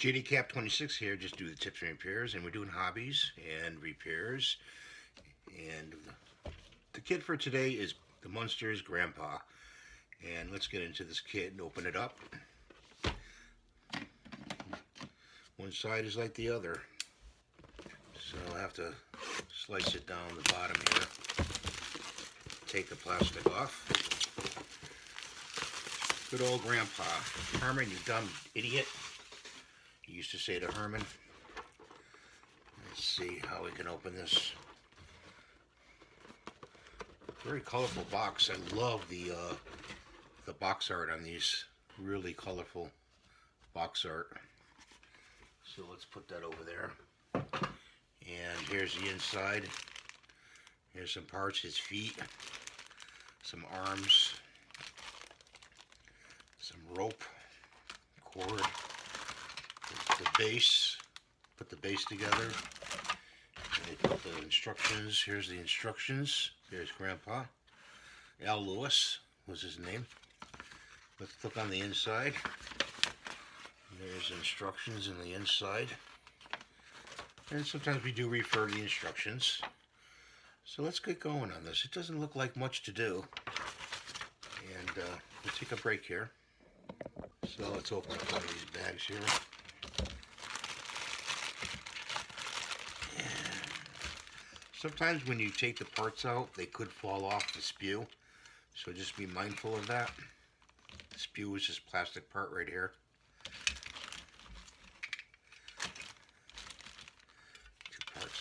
JD 26 here, just do the tips and repairs, and we're doing hobbies and repairs. And the kit for today is the Munsters Grandpa. And let's get into this kit and open it up. One side is like the other, so I'll have to slice it down the bottom here. Take the plastic off. Good old Grandpa. Herman, you dumb idiot. He used to say to Herman. Let's see how we can open this. Very colorful box. I love the box art on these. Really colorful box art. So let's put that over there. And here's the inside. Here's some parts, his feet, some arms, some rope, cord, the base. Put the base together. And they put the instructions. Here's the instructions. There's Grandpa. Al Lewis was his name. Let's look on the inside. There's instructions in the inside. And sometimes we do refer to the instructions. So let's get going on this. It doesn't look like much to do. And we'll take a break here. So let's open up one of these bags here. And sometimes when you take the parts out, they could fall off the spew. So just be mindful of that. The spew is this plastic part right here.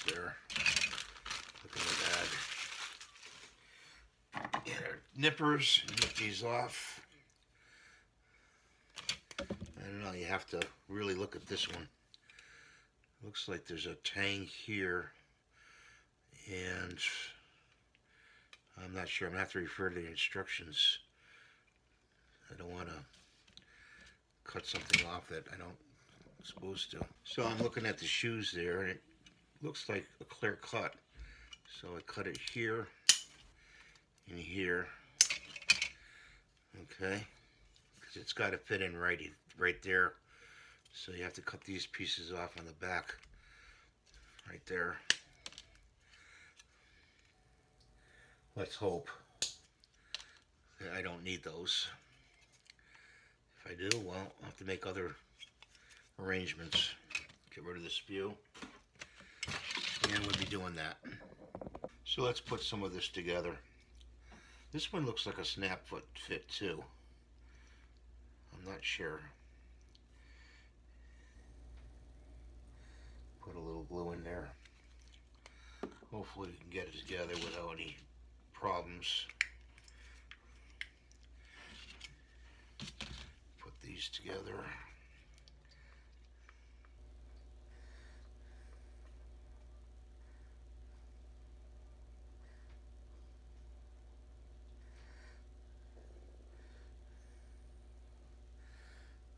There. Look at that. And our nippers, nip these off. I don't know, you have to really look at this one. Looks like there's a tang here, and I'm not sure. I'm going to have to refer to the instructions. I don't want to cut something off that I don't supposed to. So I'm looking at the shoes there, and it looks like a clear cut. So I cut it here and here. Okay, because it's got to fit in right there. So you have to cut these pieces off on the back right there. Let's hope that I don't need those. If I do, well, I'll have to make other arrangements. Get rid of the spew. And we'll be doing that. So let's put some of this together. This one looks like a snap fit too. I'm not sure. Put a little glue in there. Hopefully we can get it together without any problems. Put these together.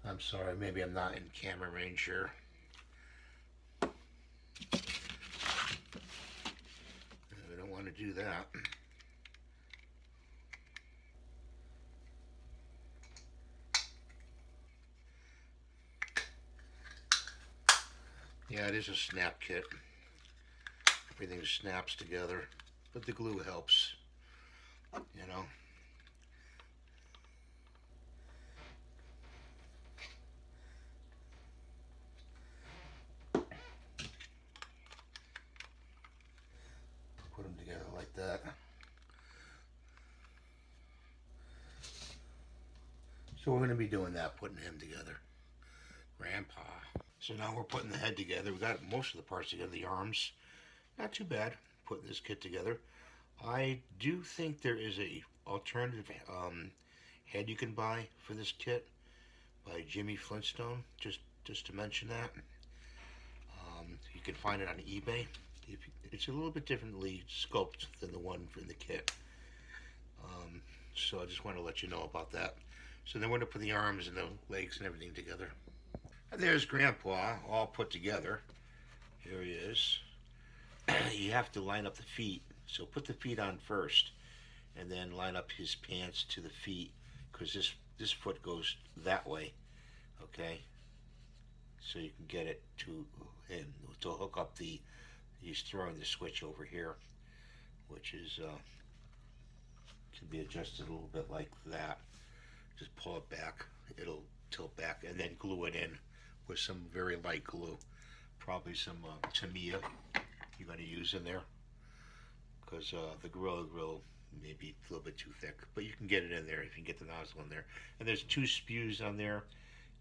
I'm sorry, maybe I'm not in camera range here. I don't want to do that. Yeah, it is a snap kit. Everything snaps together, but the glue helps, you know. Put them together like that. So we're going to be doing that, putting him together. Grandpa. So now we're putting the head together. We got most of the parts together. The arms, not too bad. Putting this kit together. I do think there is a alternative head you can buy for this kit by Jimmy Flintstone. Just to mention that. You can find it on eBay. It's a little bit differently sculpted than the one in the kit. So I just want to let you know about that. So then we're going to put the arms and the legs and everything together. And there's Grandpa all put together. Here he is. You have to line up the feet. So put the feet on first and then line up his pants to the feet, because this foot goes that way. Okay. so you can get it to hook up the. He's throwing the switch over here, which is can be adjusted a little bit like that. Just pull it back, it'll tilt back, and then glue it in with some very light glue. Probably some Tamiya you're going to use in there, because the Gorilla Grill may be a little bit too thick, but you can get it in there if you can get the nozzle in there. And there's 2 spews on there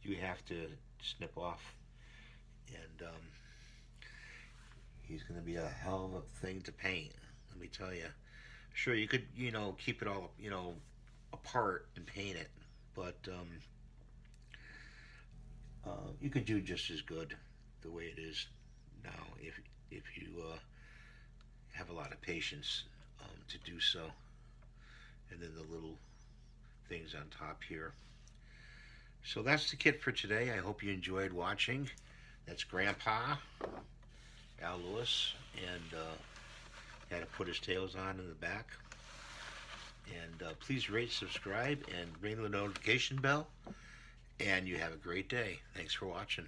you have to snip off, and he's going to be a hell of a thing to paint, let me tell you. Sure, you could, keep it all, apart and paint it, but you could do just as good the way it is now if you have a lot of patience to do so. And then the little things on top here. So that's the kit for today. I hope you enjoyed watching. That's Grandpa Al Lewis, and had to put his tails on in the back. And please rate, subscribe, and ring the notification bell. And you have a great day. Thanks for watching.